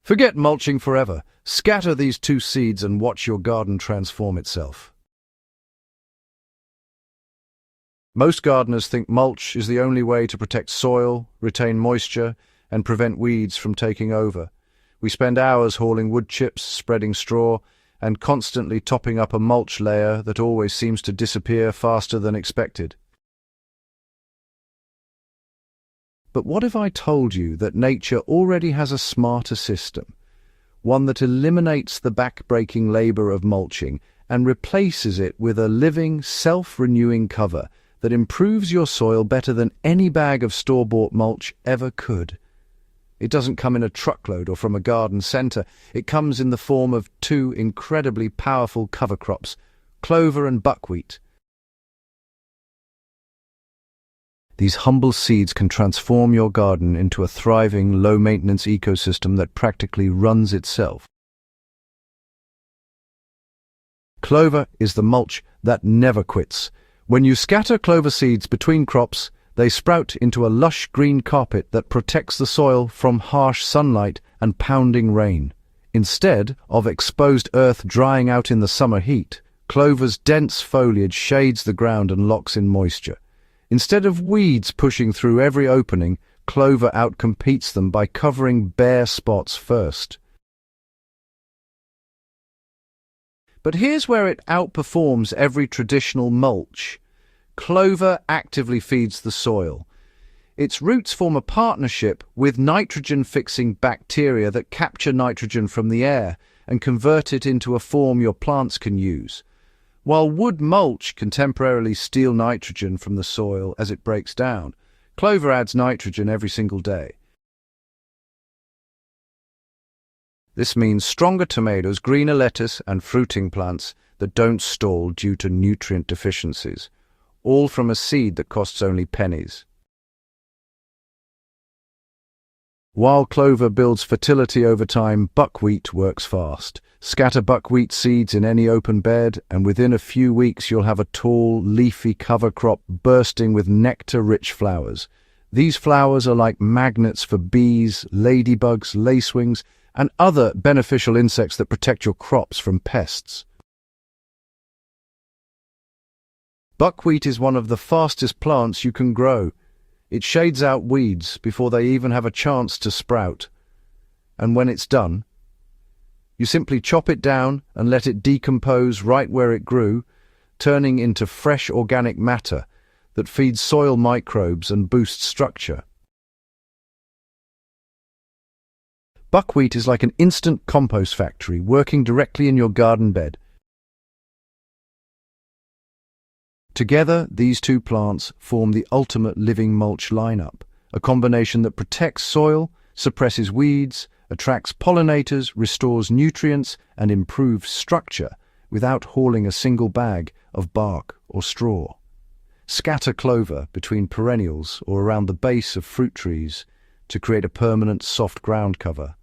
Forget mulching forever. Scatter these two seeds and watch your garden transform itself. Most gardeners think mulch is the only way to protect soil, retain moisture, and prevent weeds from taking over. We spend hours hauling wood chips, spreading straw, and constantly topping up a mulch layer that always seems to disappear faster than expected. But what if I told you that nature already has a smarter system, one that eliminates the back-breaking labor of mulching and replaces it with a living, self-renewing cover that improves your soil better than any bag of store-bought mulch ever could? It doesn't come in a truckload or from a garden centre. It comes in the form of two incredibly powerful cover crops, clover and buckwheat. These humble seeds can transform your garden into a thriving, low-maintenance ecosystem that practically runs itself. Clover is the mulch that never quits. When you scatter clover seeds between crops, they sprout into a lush green carpet that protects the soil from harsh sunlight and pounding rain. Instead of exposed earth drying out in the summer heat, clover's dense foliage shades the ground and locks in moisture. Instead of weeds pushing through every opening, clover outcompetes them by covering bare spots first. But here's where it outperforms every traditional mulch. Clover actively feeds the soil. Its roots form a partnership with nitrogen-fixing bacteria that capture nitrogen from the air and convert it into a form your plants can use. While wood mulch can temporarily steal nitrogen from the soil as it breaks down, clover adds nitrogen every single day. This means stronger tomatoes, greener lettuce, and fruiting plants that don't stall due to nutrient deficiencies, all from a seed that costs only pennies. While clover builds fertility over time, buckwheat works fast. Scatter buckwheat seeds in any open bed, and within a few weeks you'll have a tall, leafy cover crop bursting with nectar-rich flowers. These flowers are like magnets for bees, ladybugs, lacewings, and other beneficial insects that protect your crops from pests. Buckwheat is one of the fastest plants you can grow. It shades out weeds before they even have a chance to sprout. And when it's done, you simply chop it down and let it decompose right where it grew, turning into fresh organic matter that feeds soil microbes and boosts structure. Buckwheat is like an instant compost factory working directly in your garden bed. Together, these two plants form the ultimate living mulch lineup, a combination that protects soil, suppresses weeds, attracts pollinators, restores nutrients, and improves structure without hauling a single bag of bark or straw. Scatter clover between perennials or around the base of fruit trees to create a permanent soft ground cover.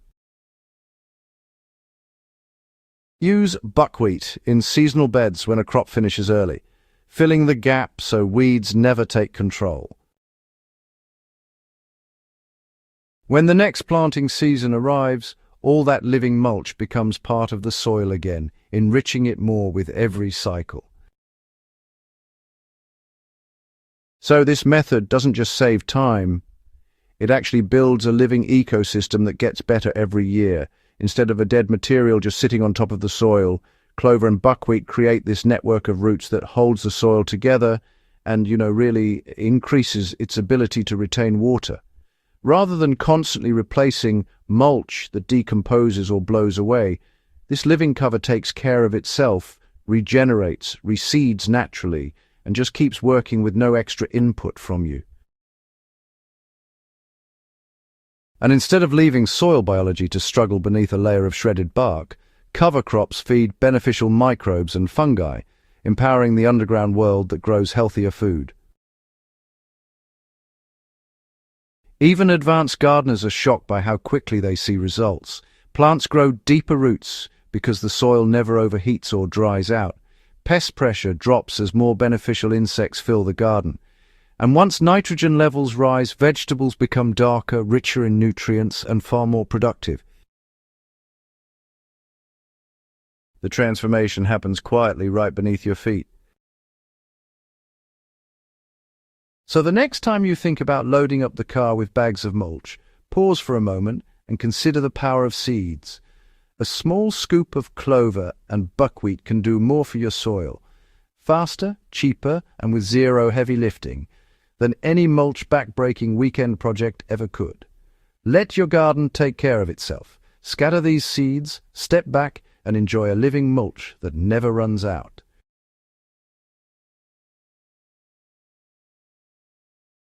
Use buckwheat in seasonal beds when a crop finishes early, filling the gap so weeds never take control. When the next planting season arrives, all that living mulch becomes part of the soil again, enriching it more with every cycle. So this method doesn't just save time, it actually builds a living ecosystem that gets better every year. Instead of a dead material just sitting on top of the soil, clover and buckwheat create this network of roots that holds the soil together and, really increases its ability to retain water. Rather than constantly replacing mulch that decomposes or blows away, this living cover takes care of itself, regenerates, reseeds naturally, and just keeps working with no extra input from you. And instead of leaving soil biology to struggle beneath a layer of shredded bark, cover crops feed beneficial microbes and fungi, empowering the underground world that grows healthier food. Even advanced gardeners are shocked by how quickly they see results. Plants grow deeper roots because the soil never overheats or dries out. Pest pressure drops as more beneficial insects fill the garden. And once nitrogen levels rise, vegetables become darker, richer in nutrients, and far more productive. The transformation happens quietly right beneath your feet. So the next time you think about loading up the car with bags of mulch, pause for a moment and consider the power of seeds. A small scoop of clover and buckwheat can do more for your soil, faster, cheaper, and with zero heavy lifting, than any mulch back-breaking weekend project ever could. Let your garden take care of itself. Scatter these seeds, step back, and enjoy a living mulch that never runs out.